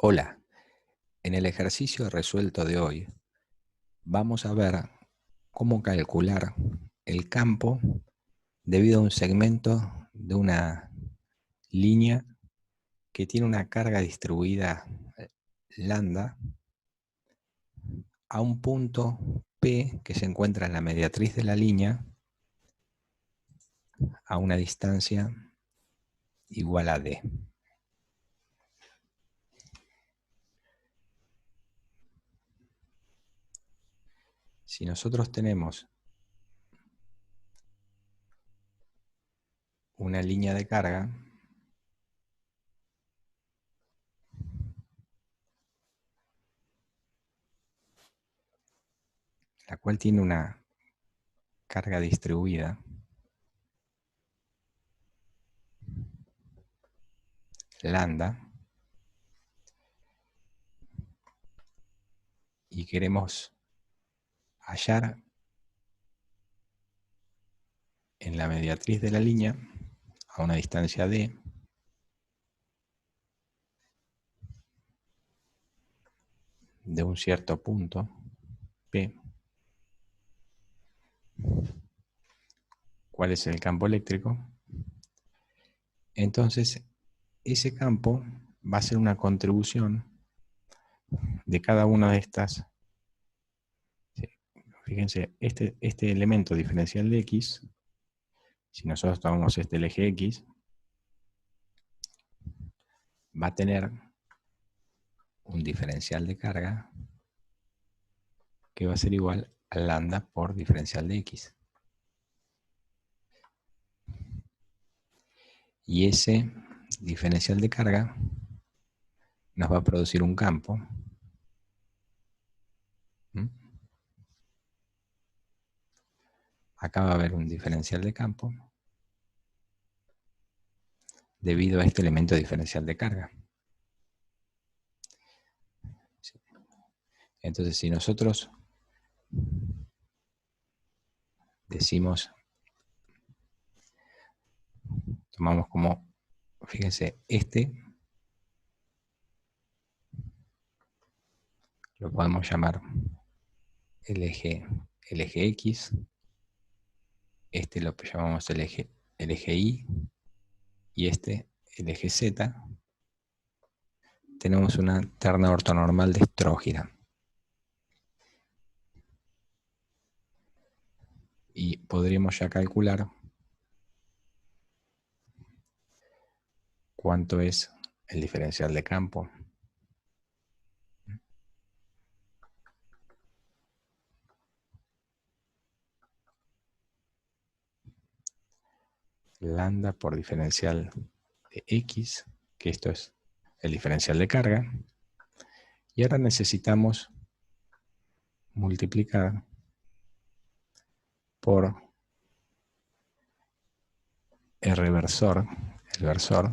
Hola, en el ejercicio resuelto de hoy vamos a ver cómo calcular el campo debido a un segmento de una línea que tiene una carga distribuida lambda a un punto P que se encuentra en la mediatriz de la línea a una distancia igual a D. Si nosotros tenemos una línea de carga, la cual tiene una carga distribuida lambda, y queremos hallar en la mediatriz de la línea a una distancia D de un cierto punto P, cuál es el campo eléctrico. Entonces ese campo va a ser una contribución de cada una de estas. Fíjense, este elemento diferencial de X, si nosotros tomamos el eje X, va a tener un diferencial de carga que va a ser igual a lambda por diferencial de X. Y ese diferencial de carga nos va a producir un campo. Acá va a haber un diferencial de campo debido a este elemento diferencial de carga. Entonces, si nosotros decimos, tomamos como, fíjense, lo podemos llamar el eje X, lo llamamos el eje Y, y el eje Z. Tenemos una terna ortonormal de Strógira. Y podríamos ya calcular cuánto es el diferencial de campo. Lambda por diferencial de X, que esto es el diferencial de carga. Y ahora necesitamos multiplicar por R versor, el versor.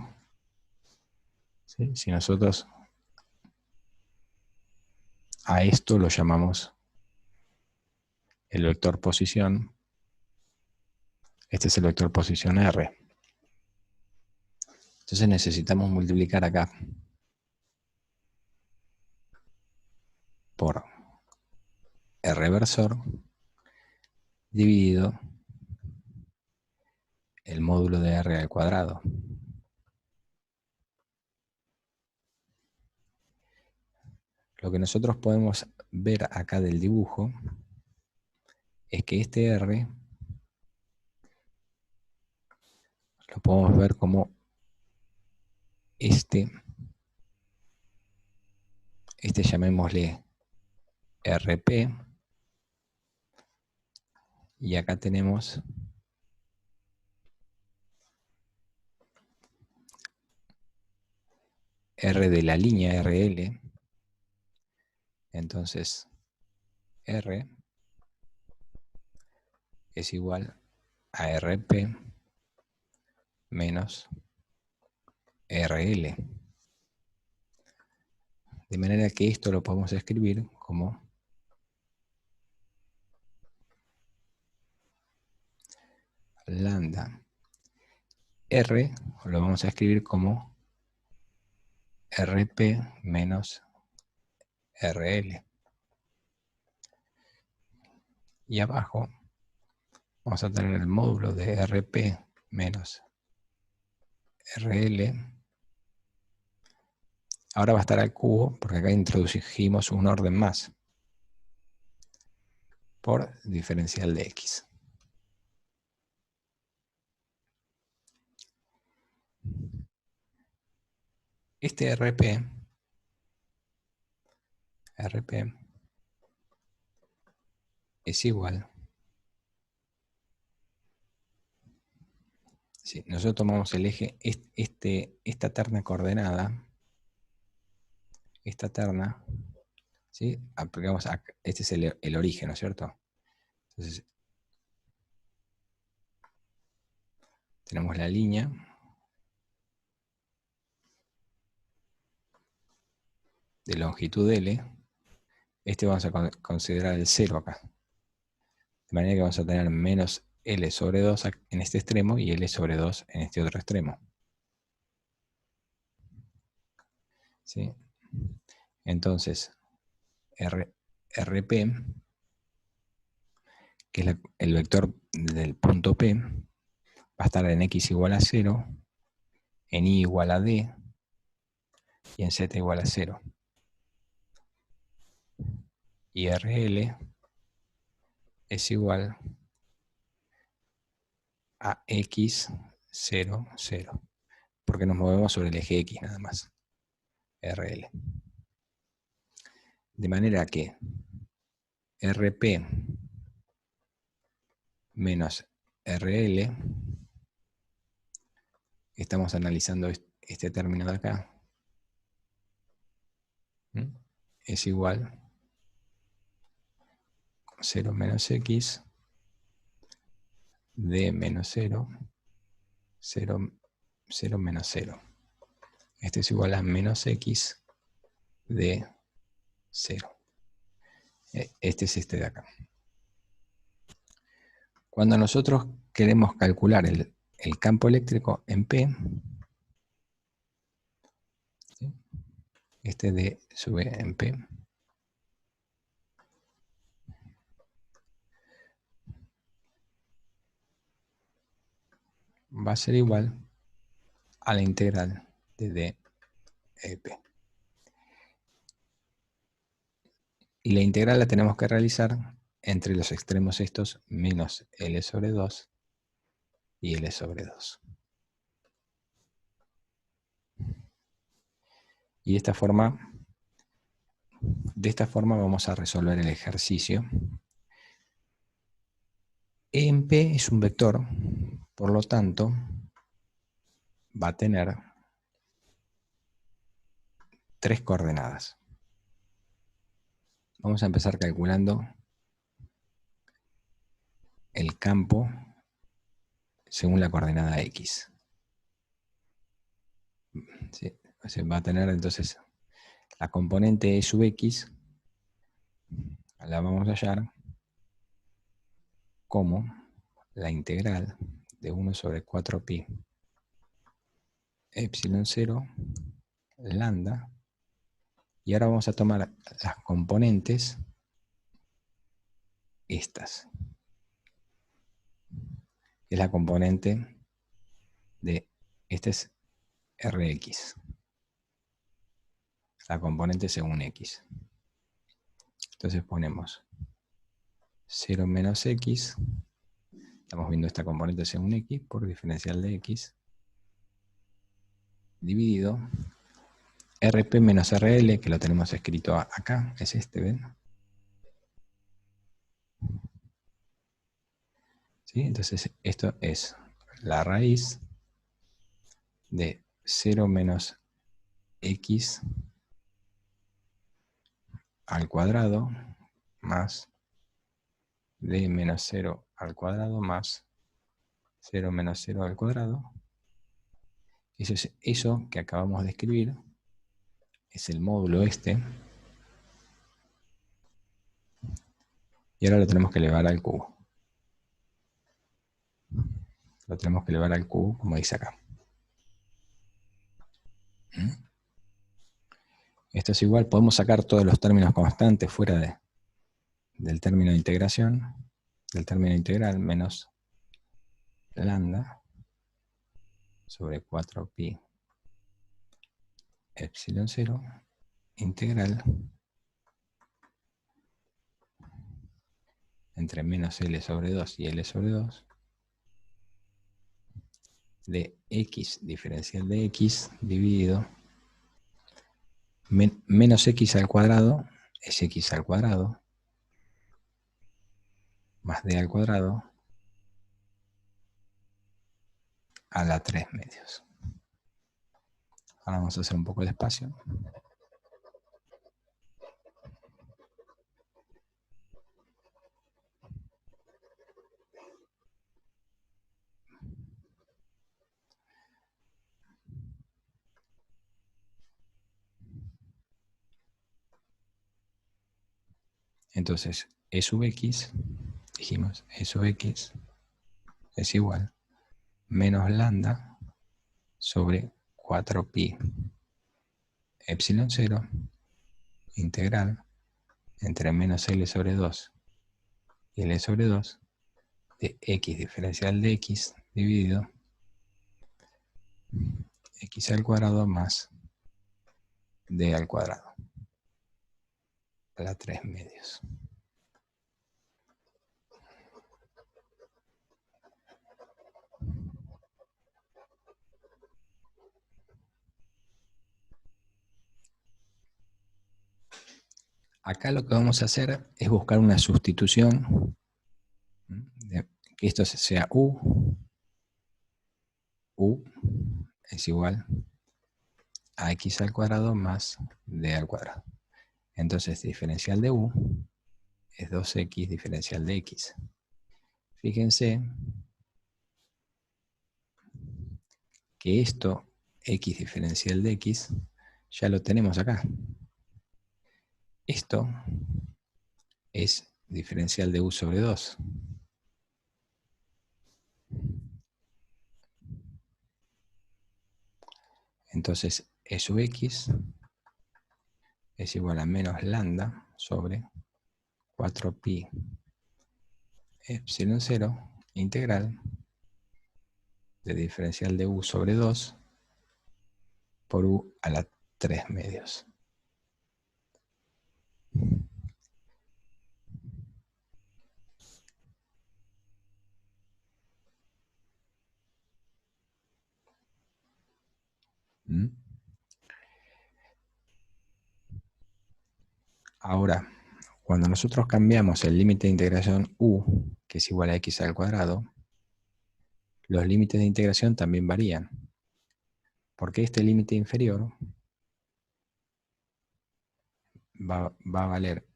¿Sí? Si nosotros a esto lo llamamos el vector posición, este es el vector posición R. Entonces necesitamos multiplicar acá por R versor dividido el módulo de R al cuadrado. Lo que nosotros podemos ver acá del dibujo es que este R lo podemos ver como este llamémosle RP, y acá tenemos R de la línea RL. Entonces R es igual a RP menos RL. De manera que esto lo podemos escribir como lambda R, lo vamos a escribir como RP menos RL. Y abajo vamos a tener el módulo de RP menos RL. Ahora va a estar al cubo, porque acá introducimos un orden más, por diferencial de X. Este RP es igual. Si nosotros tomamos el eje, esta terna coordenada, esta terna, ¿sí? Aplicamos acá, este es el origen, ¿no es cierto? Entonces, tenemos la línea de longitud L. Este vamos a considerar el 0 acá. De manera que vamos a tener menos L sobre 2 en este extremo y L sobre 2 en este otro extremo. ¿Sí? Entonces, RP, que es el vector del punto P, va a estar en X igual a 0, en Y igual a D y en Z igual a 0. Y RL es igual a X, 0, 0. Porque nos movemos sobre el eje X nada más. RL. De manera que RP menos RL, estamos analizando este término de acá, es igual a 0 menos X, D menos 0, 0, 0 menos 0. Este es igual a menos X, D 0. Este es este de acá. Cuando nosotros queremos calcular el campo eléctrico en P, ¿sí? Este D sube en P, va a ser igual a la integral de D de P. Y la integral la tenemos que realizar entre los extremos estos menos L sobre 2 y L sobre 2. Y de esta forma vamos a resolver el ejercicio. E en P es un vector, por lo tanto, va a tener 3 coordenadas. Vamos a empezar calculando el campo según la coordenada X. ¿Sí? O sea, va a tener entonces la componente E sub X, la vamos a hallar como la integral de 1 sobre 4pi epsilon 0 lambda. Y ahora vamos a tomar las componentes estas. Es la componente de, este es Rx, la componente según X. Entonces ponemos 0 menos X, estamos viendo esta componente según X por diferencial de X, dividido RP menos RL, que lo tenemos escrito acá, es este, ¿ven? ¿Sí? Entonces esto es la raíz de 0 menos X al cuadrado más D menos 0 al cuadrado más 0 menos 0 al cuadrado. Eso es eso que acabamos de escribir, es el módulo este. Y ahora lo tenemos que elevar al cubo. Lo tenemos que elevar al cubo, como dice acá. Esto es igual, podemos sacar todos los términos constantes fuera del término de integración, del término integral, menos lambda sobre 4pi epsilon 0 integral entre menos L sobre 2 y L sobre 2 de x diferencial de x dividido menos x al cuadrado es x al cuadrado más d al cuadrado a la 3 medios. Ahora vamos a hacer un poco de espacio. Entonces, E sub x, dijimos, E sub x es igual menos lambda sobre 4pi epsilon 0 integral entre menos L sobre 2 y L sobre 2 de x diferencial de x dividido x al cuadrado más d al cuadrado a la 3 medios. Acá lo que vamos a hacer es buscar una sustitución, que esto sea u es igual a x al cuadrado más d al cuadrado. Entonces, diferencial de u es 2x diferencial de x. Fíjense que esto, x diferencial de x, ya lo tenemos acá. Esto es diferencial de u sobre 2. Entonces, E sub x es igual a menos lambda sobre 4pi epsilon 0 integral de diferencial de u sobre 2 por u a la 3 medios. Ahora, cuando nosotros cambiamos el límite de integración u, que es igual a x al cuadrado, los límites de integración también varían. Porque este límite inferior va a valer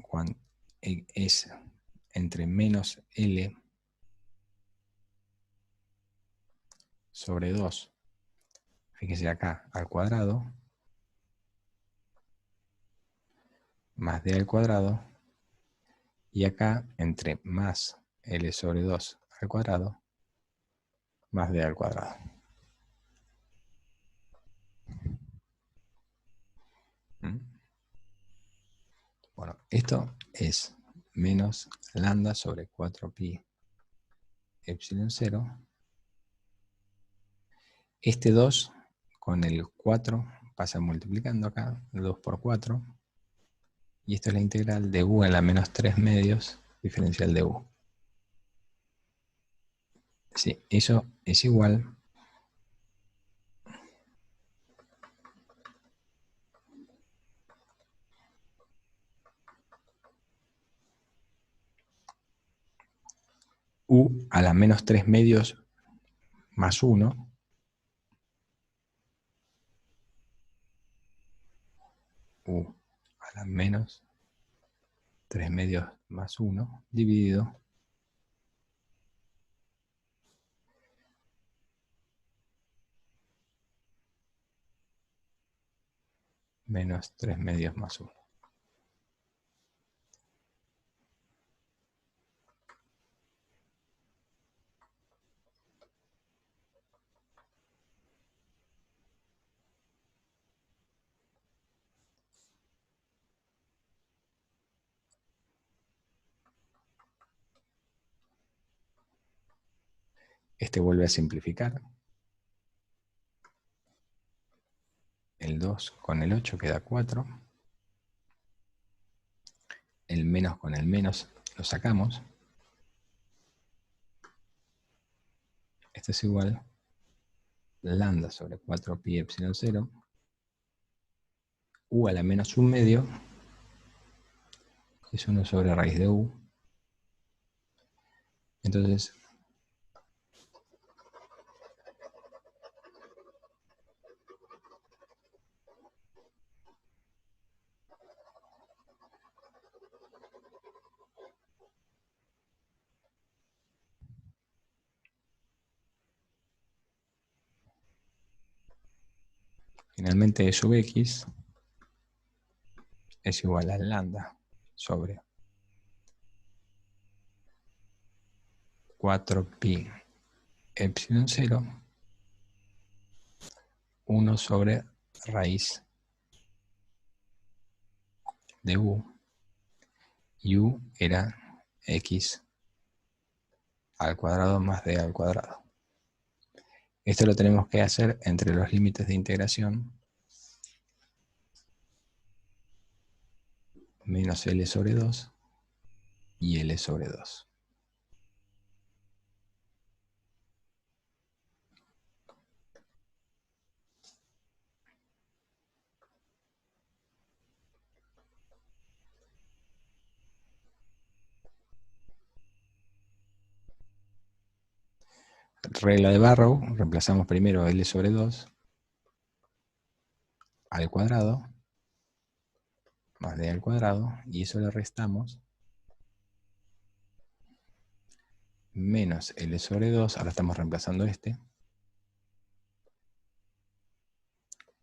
cuando es entre menos L sobre 2, fíjese acá, al cuadrado, más d al cuadrado, y acá entre más L sobre 2 al cuadrado, más d al cuadrado. Bueno, esto es menos lambda sobre 4pi epsilon 0. Este 2 con el 4 pasa multiplicando acá, 2 por 4. Y esto es la integral de u a la menos 3 medios diferencial de u. Sí, eso es igual u a la menos 3 medios más 1, u a la menos 3 medios más 1, dividido menos 3 medios más 1. Este vuelve a simplificar. El 2 con el 8 queda 4. El menos con el menos lo sacamos. Esto es igual lambda sobre 4 pi epsilon 0 u a la menos 1/2, que es 1 sobre raíz de u. Entonces, finalmente E sub x es igual a lambda sobre 4 pi epsilon 0, 1 sobre raíz de u, y u era x al cuadrado más d al cuadrado. Esto lo tenemos que hacer entre los límites de integración menos L sobre 2 y L sobre 2. Regla de Barrow, reemplazamos primero L sobre 2 al cuadrado más D al cuadrado, y eso le restamos menos L sobre 2, ahora estamos reemplazando este,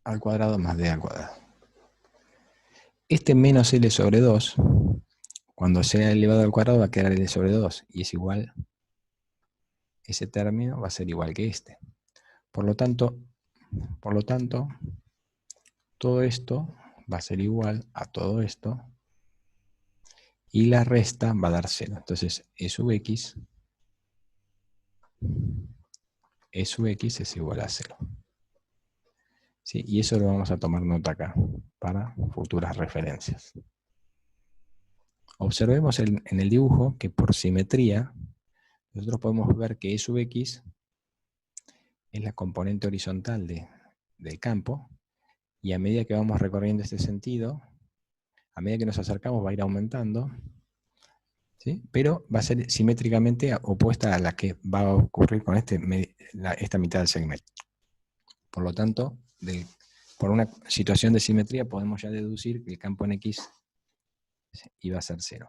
al cuadrado más D al cuadrado. Este menos L sobre 2, cuando sea elevado al cuadrado va a quedar L sobre 2, y es igual, ese término va a ser igual que este. Por lo tanto, todo esto va a ser igual a todo esto, y la resta va a dar 0. Entonces, E sub x es igual a 0. ¿Sí? Y eso lo vamos a tomar nota acá, para futuras referencias. Observemos en el dibujo que por simetría, nosotros podemos ver que E sub x es la componente horizontal del campo, y a medida que vamos recorriendo este sentido, a medida que nos acercamos va a ir aumentando, ¿sí? Pero va a ser simétricamente opuesta a la que va a ocurrir con esta mitad del segmento. Por lo tanto, por una situación de simetría podemos ya deducir que el campo en X iba a ser 0.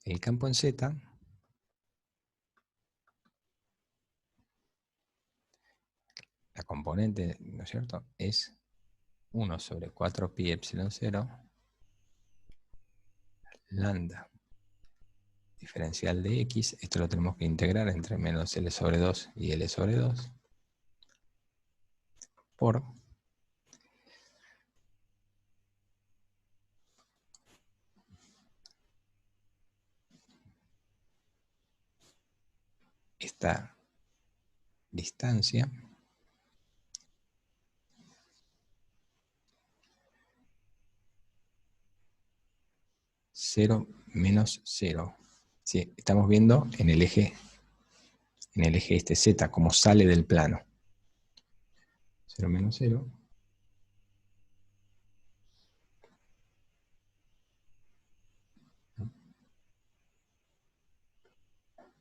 El campo en Z la componente, ¿no es cierto?, es 1 sobre 4 pi epsilon 0 lambda diferencial de x, esto lo tenemos que integrar entre menos L sobre 2 y L sobre 2, por esta distancia cero menos 0. Sí, estamos viendo en el eje este Z, como sale del plano. 0 menos 0.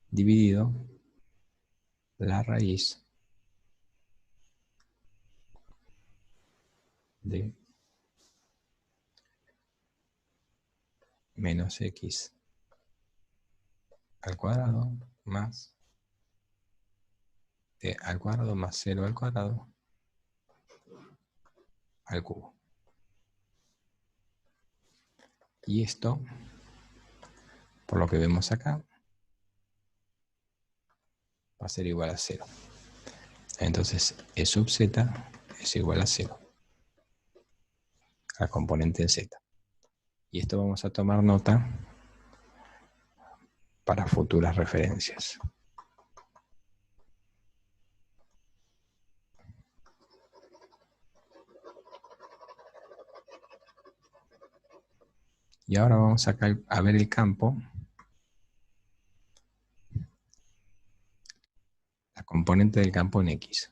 Dividido la raíz de menos x al cuadrado más t al cuadrado más 0 al cuadrado al cubo. Y esto por lo que vemos acá, va a ser igual a 0. Entonces, E sub z es igual a 0, al componente de z. Y esto vamos a tomar nota para futuras referencias. Y ahora vamos a ver el campo, la componente del campo en X.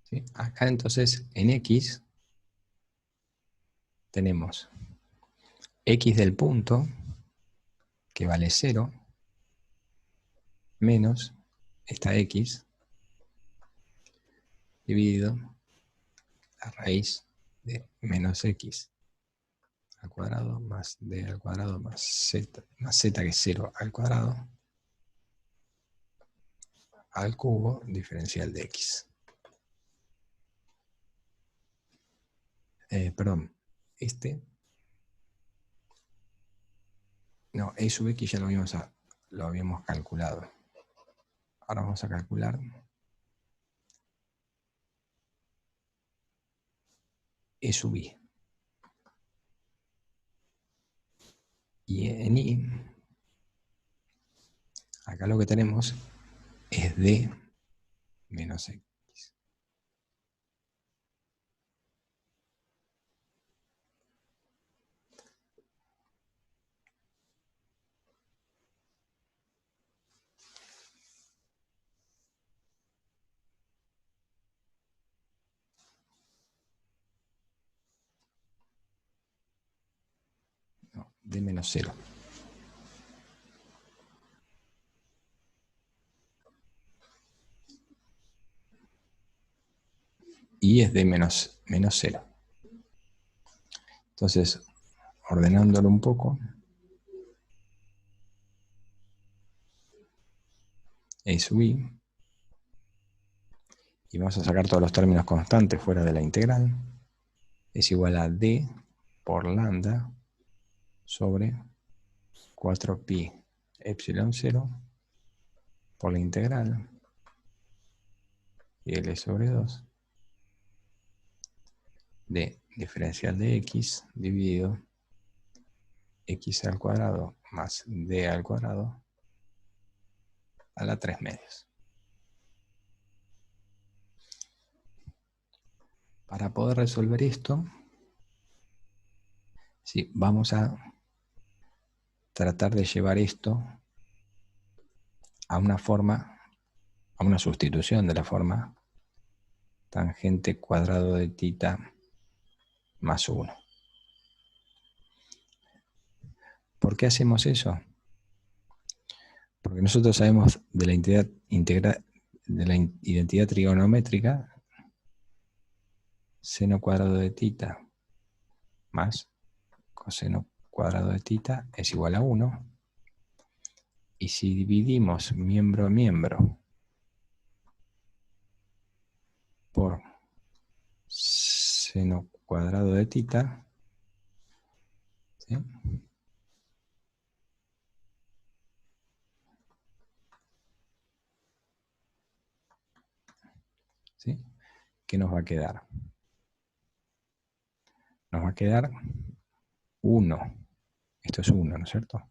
¿Sí? Acá entonces en X tenemos X del punto, que vale 0, menos esta X dividido la raíz de menos X al cuadrado más D al cuadrado más Z que es 0 al cuadrado al cubo diferencial de X. Perdón, no, E sub X ya lo habíamos calculado. Ahora vamos a calcular E sub I. Y en I, acá lo que tenemos es D menos X. No, D menos 0. Y es D menos 0. Entonces, ordenándolo un poco, E sub I, y vamos a sacar todos los términos constantes fuera de la integral, es igual a D por lambda sobre 4pi epsilon 0 por la integral y L sobre 2 de diferencial de X dividido X al cuadrado más D al cuadrado a la 3 medios. Para poder resolver esto, sí, vamos a tratar de llevar esto a una forma, a una sustitución de la forma tangente cuadrado de tita más 1. ¿Por qué hacemos eso? Porque nosotros sabemos de la identidad trigonométrica, seno cuadrado de tita más coseno cuadrado de tita es igual a 1. Y si dividimos miembro a miembro por seno cuadrado de tita, ¿sí? ¿Sí? ¿Qué nos va a quedar? Nos va a quedar 1. Esto es 1, ¿no es cierto?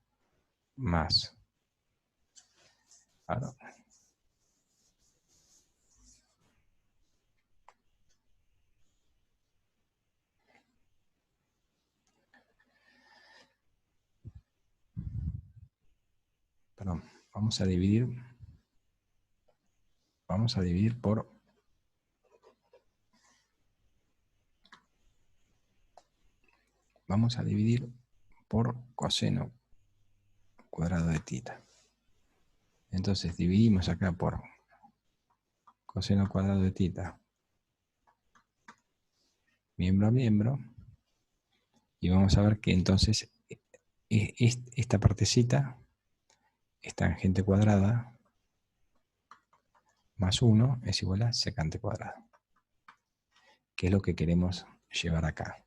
Más. Ahora, perdón, vamos a dividir por coseno cuadrado de tita. Entonces dividimos acá por coseno cuadrado de tita miembro a miembro y vamos a ver que entonces esta partecita es tangente cuadrada más 1 es igual a secante cuadrada, que es lo que queremos llevar acá.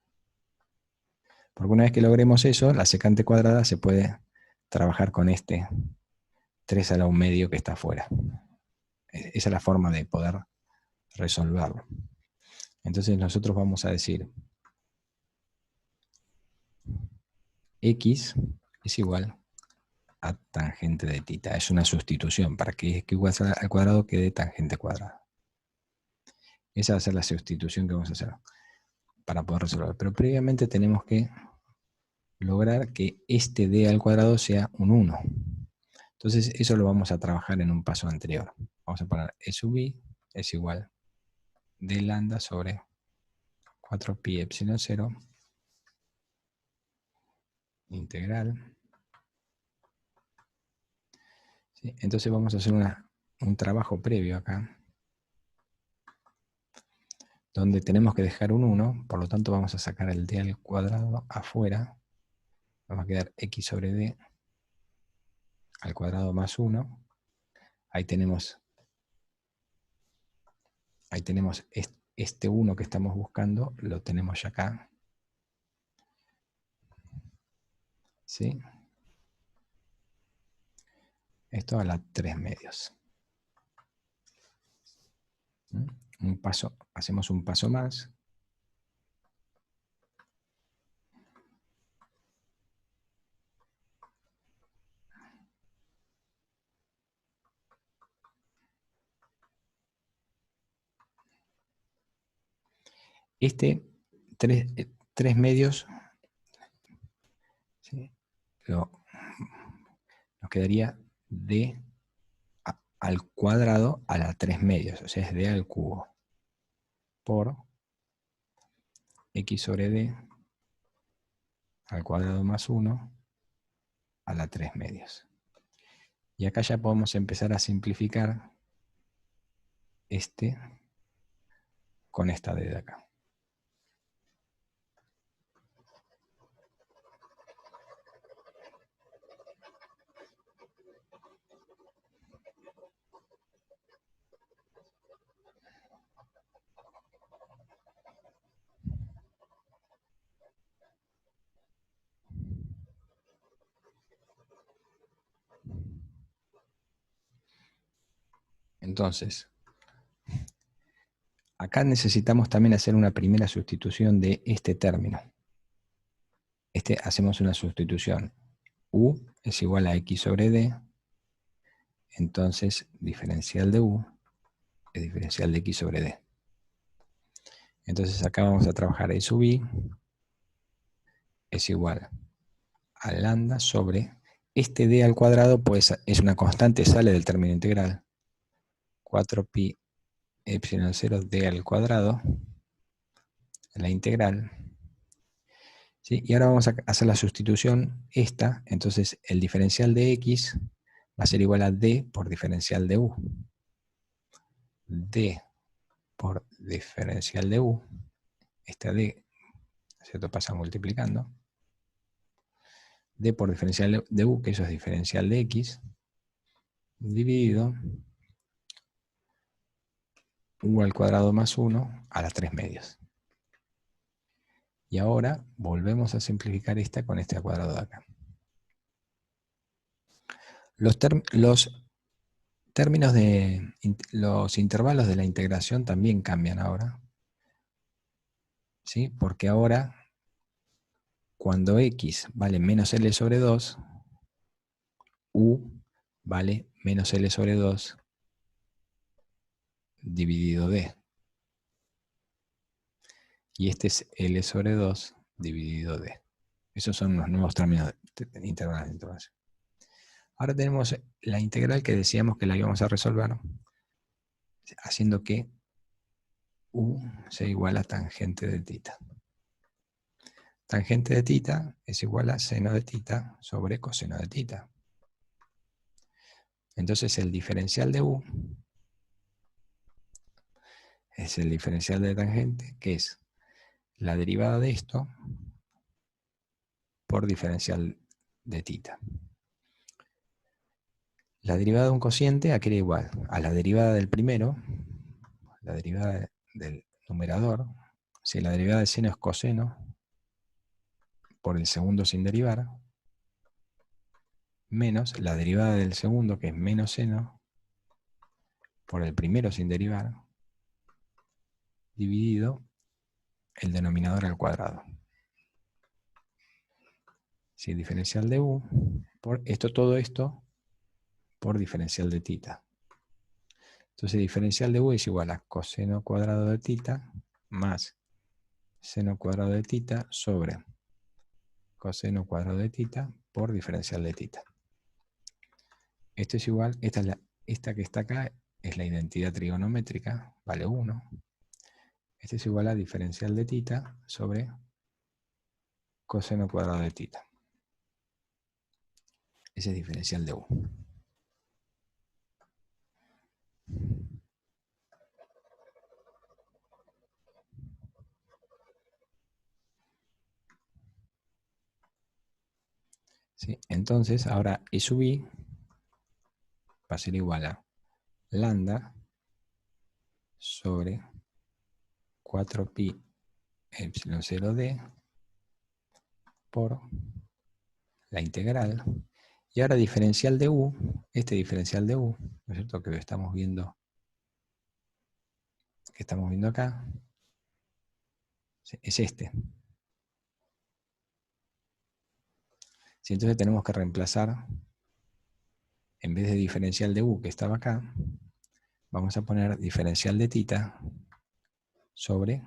Porque una vez que logremos eso, la secante cuadrada se puede trabajar con este 3 a la 1 medio que está afuera. Esa es la forma de poder resolverlo. Entonces nosotros vamos a decir x es igual a tangente de θ. Es una sustitución para que x al cuadrado quede tangente cuadrada. Esa va a ser la sustitución que vamos a hacer para poder resolver. Pero previamente tenemos que lograr que este d al cuadrado sea un 1. Entonces eso lo vamos a trabajar en un paso anterior. Vamos a poner e sub i es igual d lambda sobre 4pi epsilon 0 integral. ¿Sí? Entonces vamos a hacer un trabajo previo acá, donde tenemos que dejar un 1, por lo tanto vamos a sacar el d al cuadrado afuera. Nos va a quedar x sobre d al cuadrado más 1. Ahí tenemos este 1 que estamos buscando, lo tenemos ya acá. ¿Sí? Esto a la 3 medios. Hacemos un paso más. Este 3 medios, ¿sí? Nos quedaría d al cuadrado a la 3 medios, o sea, es d al cubo, por x sobre d al cuadrado más 1 a la 3 medios. Y acá ya podemos empezar a simplificar este con esta d de acá. Entonces, acá necesitamos también hacer una primera sustitución de este término. Hacemos una sustitución. U es igual a x sobre d. Entonces, diferencial de u es diferencial de x sobre d. Entonces acá vamos a trabajar e sub i es igual a lambda sobre este d al cuadrado, pues es una constante, sale del término integral. 4pi epsilon 0 d al cuadrado, la integral. ¿Sí? Y ahora vamos a hacer la sustitución esta, entonces el diferencial de x va a ser igual a d por diferencial de u. D por diferencial de u, esta d, ¿cierto? Pasa multiplicando. D por diferencial de u, que eso es diferencial de x, dividido u al cuadrado más 1 a la 3 medios. Y ahora volvemos a simplificar esta con este cuadrado de acá. Los términos de los intervalos de la integración también cambian ahora. ¿Sí? Porque ahora, cuando x vale menos L sobre 2, u vale menos L sobre 2 dividido D. Y este es L sobre 2 dividido D. Esos son los nuevos términos de intervalos de integración. Ahora tenemos la integral que decíamos que la íbamos a resolver, haciendo que u sea igual a tangente de θ. Tangente de θ es igual a seno de θ sobre coseno de θ. Entonces el diferencial de u es el diferencial de tangente, que es la derivada de esto por diferencial de θ. La derivada de un cociente, ¿a qué era igual? A la derivada del primero, la derivada del numerador. Si la derivada de seno es coseno, por el segundo sin derivar, menos la derivada del segundo, que es menos seno, por el primero sin derivar, dividido el denominador al cuadrado. Si el diferencial de u, por todo esto, por diferencial de tita. Entonces el diferencial de u es igual a coseno cuadrado de tita más seno cuadrado de tita sobre coseno cuadrado de tita por diferencial de tita. Esto es igual, esta que está acá es la identidad trigonométrica, vale 1. Esto es igual a diferencial de tita sobre coseno cuadrado de tita. Ese es diferencial de u. ¿Sí? Entonces, ahora E sub i va a ser igual a lambda sobre 4pi epsilon 0d por la integral. Y ahora diferencial de u, este diferencial de u, ¿no es cierto? Que estamos viendo acá, es este. ¿Sí? Entonces tenemos que reemplazar, en vez de diferencial de u que estaba acá, vamos a poner diferencial de tita sobre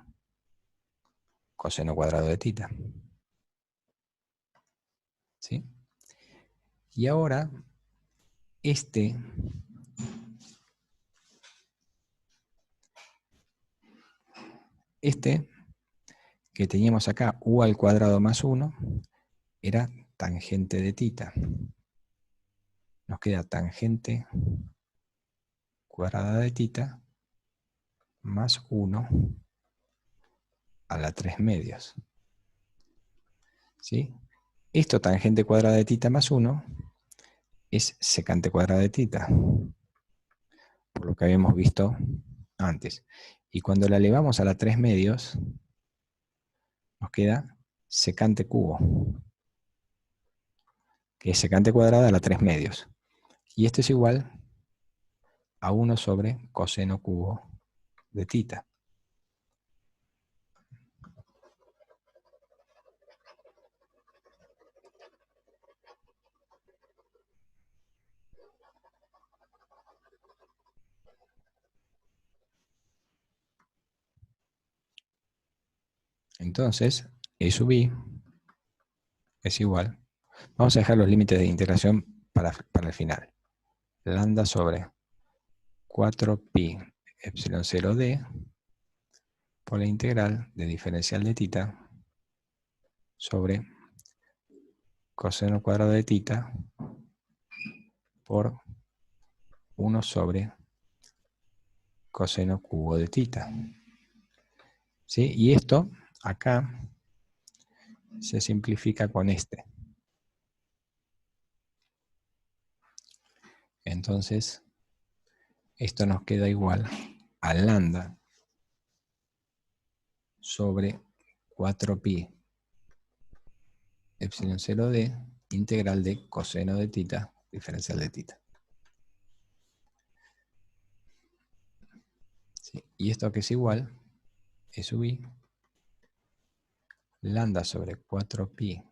coseno cuadrado de tita. ¿Sí? Y ahora, este que teníamos acá, u al cuadrado más 1, era tangente de tita. Nos queda tangente cuadrada de tita más 1 a la 3 medios. ¿Sí? Esto, tangente cuadrada de tita más 1, es secante cuadrada de tita, por lo que habíamos visto antes. Y cuando la elevamos a la 3 medios, nos queda secante cubo, que es secante cuadrada a la 3 medios. Y esto es igual a 1 sobre coseno cubo de tita. Entonces, E sub i es igual. Vamos a dejar los límites de integración para el final. Lambda sobre 4pi epsilon 0d por la integral de diferencial de tita sobre coseno cuadrado de tita por 1 sobre coseno cubo de tita. ¿Sí? Y esto acá se simplifica con este. Entonces, esto nos queda igual a lambda sobre 4pi epsilon 0d integral de coseno de tita diferencial de tita. ¿Sí? Y esto que es igual, E sub i, lambda sobre 4pi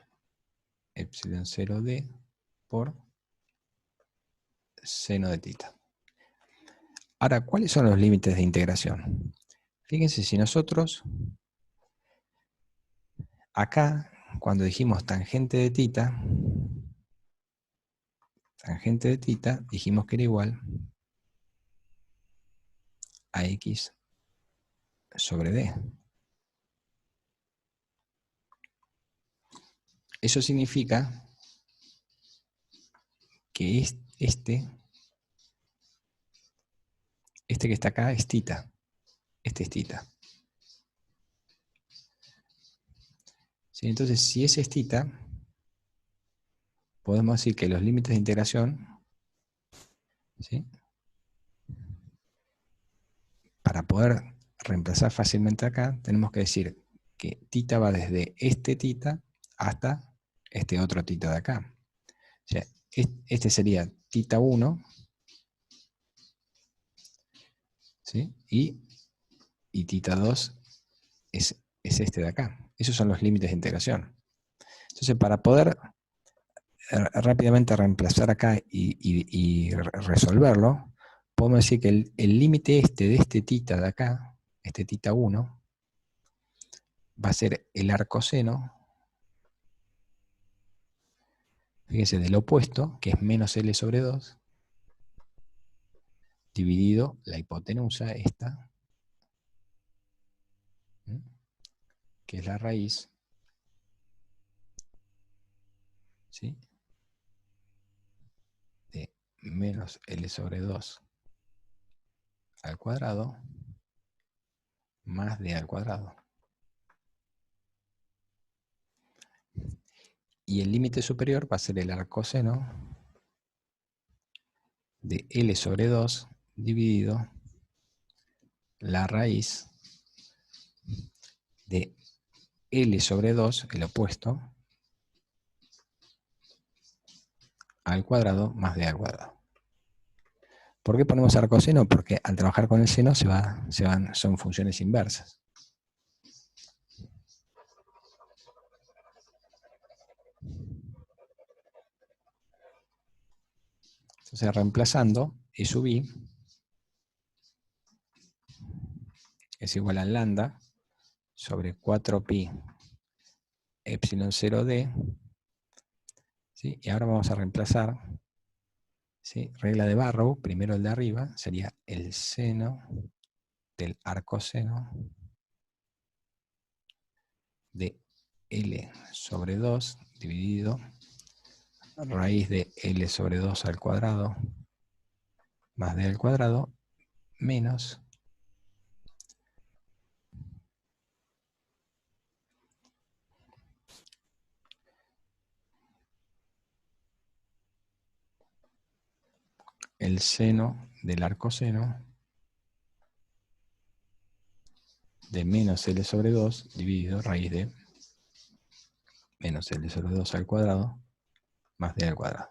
epsilon 0d por seno de tita. Ahora, ¿cuáles son los límites de integración? Fíjense, si nosotros acá, cuando dijimos tangente de tita, dijimos que era igual a x sobre d. Eso significa que este que está acá es tita. Este es tita. ¿Sí? Entonces, si ese es tita, podemos decir que los límites de integración ¿sí? Para poder reemplazar fácilmente acá, tenemos que decir que tita va desde este tita hasta este otro tita de acá. O sea, este sería tita 1, ¿sí? Y tita 2 es este de acá. Esos son los límites de integración. Entonces, para poder rápidamente reemplazar acá y resolverlo, podemos decir que el límite de este tita de acá, este tita 1, va a ser el arcoseno, fíjense, del opuesto, que es menos L sobre 2, dividido la hipotenusa, esta, que es la raíz, ¿sí? De menos L sobre 2 al cuadrado más D al cuadrado. Y el límite superior va a ser el arcoseno de L sobre 2 dividido la raíz de L sobre 2, el opuesto, al cuadrado más D al cuadrado. ¿Por qué ponemos arcoseno? Porque al trabajar con el seno son funciones inversas. Entonces, reemplazando, E sub I es igual a lambda sobre 4pi epsilon 0d, ¿sí? Y ahora vamos a reemplazar, ¿sí? Regla de Barrow, primero el de arriba, sería el seno del arcoseno de L sobre 2 dividido raíz de L sobre 2 al cuadrado más D al cuadrado menos el seno del arcoseno de menos L sobre 2 dividido raíz de menos L sobre 2 al cuadrado más D al cuadrado.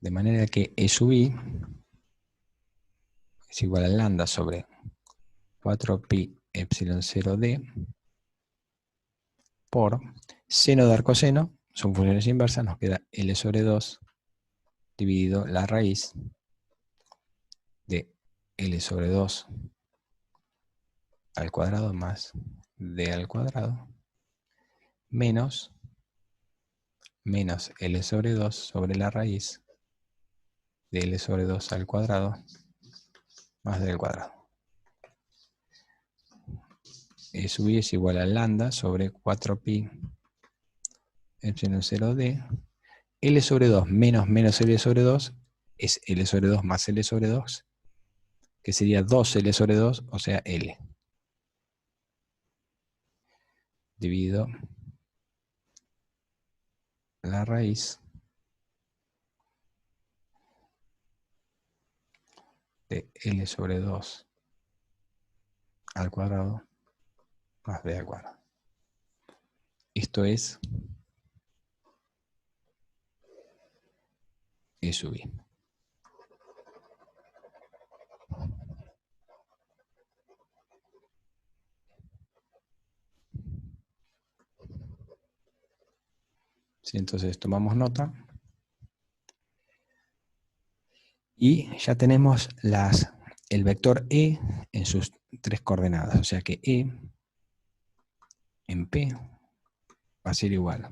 De manera que E sub I es igual a lambda sobre 4pi epsilon 0d por seno de arcoseno, son funciones inversas, nos queda L sobre 2 dividido la raíz de L sobre 2 al cuadrado más D al cuadrado menos L sobre 2 sobre la raíz de L sobre 2 al cuadrado más D al cuadrado. E sub I es igual a lambda sobre 4pi epsilon 0d. L sobre 2 menos L sobre 2 es L sobre 2 más L sobre 2, que sería 2L sobre 2, o sea, L. Dividido la raíz de L sobre 2 al cuadrado más B al cuadrado. Esto es E sub I. ¿Sí? Entonces tomamos nota. Y ya tenemos el vector E en sus 3 coordenadas. O sea que E en P va a ser igual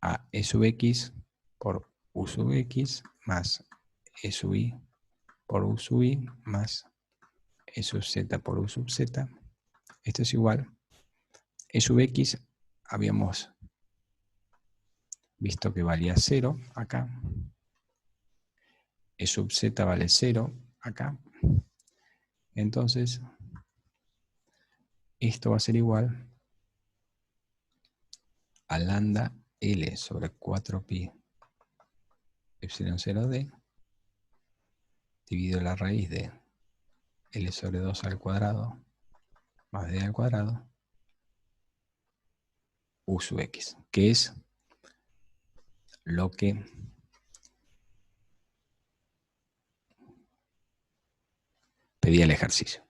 a E sub X por U sub X más E sub I por U sub I más E sub Z por U sub Z. Esto es igual. E sub X habíamos visto que valía 0 acá. E sub z vale 0 acá. Entonces, esto va a ser igual a lambda L sobre 4pi epsilon 0d dividido la raíz de L sobre 2 al cuadrado más d al cuadrado u sub x, que es lo que pedía el ejercicio.